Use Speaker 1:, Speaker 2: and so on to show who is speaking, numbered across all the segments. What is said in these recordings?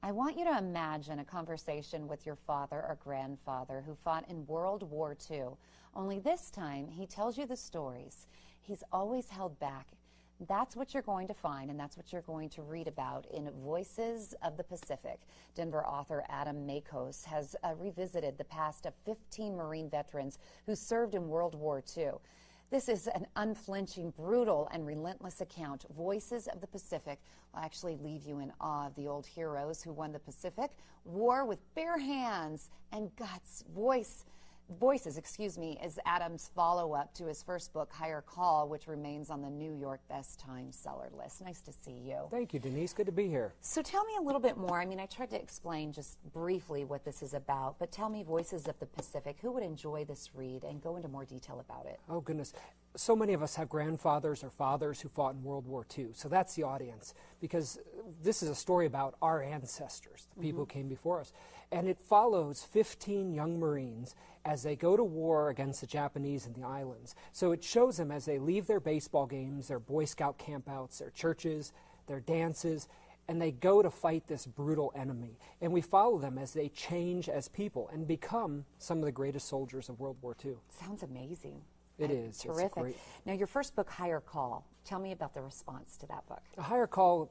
Speaker 1: I want you to imagine a conversation with your father or grandfather who fought in World War II. Only this time, he tells you the stories he's always held back. That's what you're going to find, and that's what you're going to read about in Voices of the Pacific. Denver author Adam Makos has revisited the past of 15 Marine veterans who served in World War II. This is an unflinching, brutal, and relentless account. Voices of the Pacific will actually leave you in awe of the old heroes who won the Pacific War with bare hands and guts. Voices, is Adam's follow-up to his first book, Higher Call, which remains on the New York Best Time seller list. Nice to see you.
Speaker 2: Thank you, Denise. Good to be here.
Speaker 1: So tell me a little bit more. I mean, I tried to explain just briefly what this is about, but tell me, Voices of the Pacific, who would enjoy this read and go into more detail about it?
Speaker 2: Oh, goodness. So many of us have grandfathers or fathers who fought in World War II. So that's the audience, because this is a story about our ancestors, the people who came before us. And it follows 15 young Marines as they go to war against the Japanese in the islands. So it shows them as they leave their baseball games, their Boy Scout campouts, their churches, their dances, and they go to fight this brutal enemy. And we follow them as they change as people and become some of the greatest soldiers of World War II.
Speaker 1: Sounds amazing.
Speaker 2: It is.
Speaker 1: Terrific. Now, your first book, Higher Call, tell me about the response to that book.
Speaker 2: A Higher Call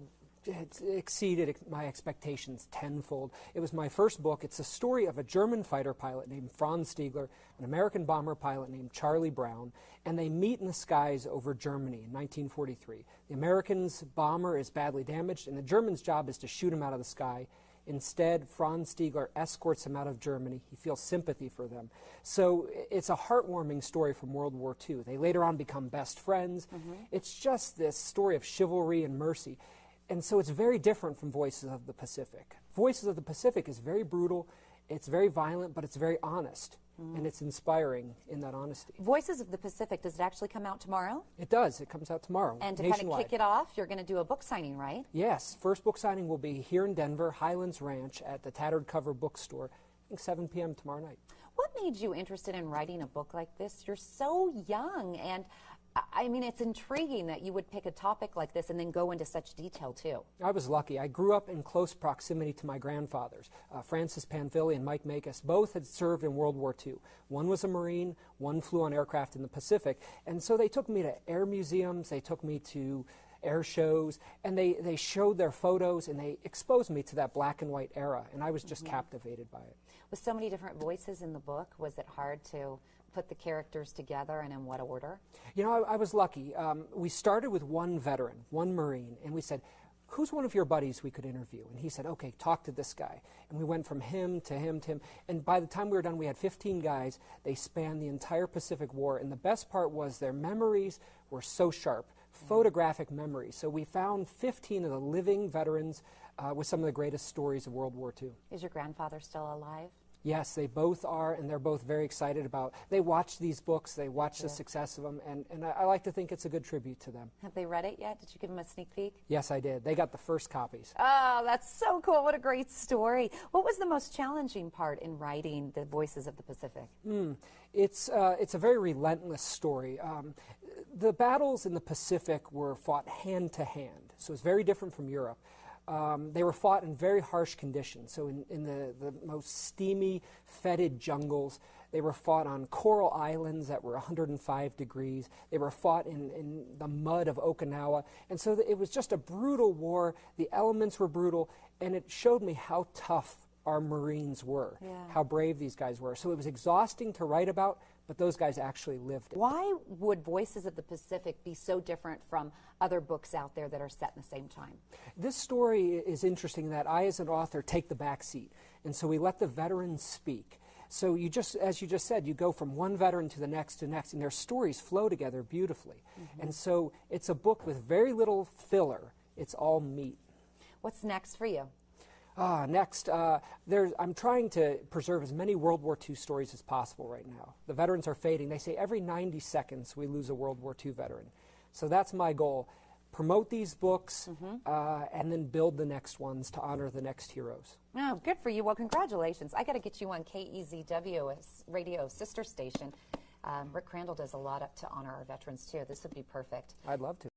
Speaker 2: exceeded my expectations tenfold. It was my first book. It's a story of a German fighter pilot named Franz Stiegler, an American bomber pilot named Charlie Brown, and they meet in the skies over Germany in 1943. The American's bomber is badly damaged, and the German's job is to shoot him out of the sky. Instead, Franz Stiegler escorts him out of Germany. He feels sympathy for them. So it's a heartwarming story from World War II. They later on become best friends. It's just this story of chivalry and mercy. And so it's very different from Voices of the Pacific. Voices of the Pacific is very brutal, it's very violent, but it's very honest. And it's inspiring in that honesty.
Speaker 1: Voices of the Pacific, does it actually come out tomorrow?
Speaker 2: It does. It comes out tomorrow.
Speaker 1: And to
Speaker 2: nationwide.
Speaker 1: kind of kick it off, you're going to do a book signing, right?
Speaker 2: Yes. First book signing will be here in Denver, Highlands Ranch, at the Tattered Cover Bookstore, I think 7 p.m. tomorrow night.
Speaker 1: What made you interested in writing a book like this? You're so young, and I mean, it's intriguing that you would pick a topic like this and then go into such detail, too.
Speaker 2: I was lucky. I grew up in close proximity to my grandfathers. Francis Panfili and Mike Makos both had served in World War II. One was a Marine, one flew on aircraft in the Pacific. And so they took me to air museums, they took me to air shows, and they showed their photos, and they exposed me to that black and white era, and I was just captivated by it.
Speaker 1: With so many different voices in the book, was it hard to put the characters together, and in what order?
Speaker 2: You know, I was lucky. We started with one veteran, one Marine, and we said, who's one of your buddies we could interview? And he said, okay, talk to this guy. And we went from him to him to him. And by the time we were done, we had 15 guys. They spanned the entire Pacific War. And the best part was their memories were so sharp, photographic memories. So we found 15 of the living veterans with some of the greatest stories of World War II.
Speaker 1: Is your grandfather still alive?
Speaker 2: Yes, they both are, and they're both very excited about. They watch these books, they watch the success of them, and I like to think it's a good tribute to them.
Speaker 1: Have they read it yet? Did you give them a sneak peek?
Speaker 2: Yes, I did. They got the first copies.
Speaker 1: Oh, that's so cool. What a great story. What was the most challenging part in writing the Voices of the Pacific?
Speaker 2: It's a very relentless story. The battles in the Pacific were fought hand to hand, so it's very different from Europe. They were fought in very harsh conditions, so in the most steamy, fetid jungles. They were fought on coral islands that were 105 degrees. They were fought in the mud of Okinawa. And so it was just a brutal war. The elements were brutal, and it showed me how tough our Marines were, how brave these guys were. So it was exhausting to write about, but those guys actually lived it.
Speaker 1: Why would Voices of the Pacific be so different from other books out there that are set in the same time?
Speaker 2: This story is interesting that I, as an author, take the back seat. And so we let the veterans speak. So you just, as you just said, you go from one veteran to the next, and their stories flow together beautifully. And so it's a book with very little filler. It's all meat.
Speaker 1: What's next for you?
Speaker 2: Next, I'm trying to preserve as many World War II stories as possible right now. The veterans are fading. They say every 90 seconds we lose a World War II veteran. So that's my goal. Promote these books and then build the next ones to honor the next heroes.
Speaker 1: Oh, good for you. Well, congratulations. I got to get you on KEZW, a radio sister station. Rick Crandall does a lot to honor our veterans, too. This would be perfect.
Speaker 2: I'd love to.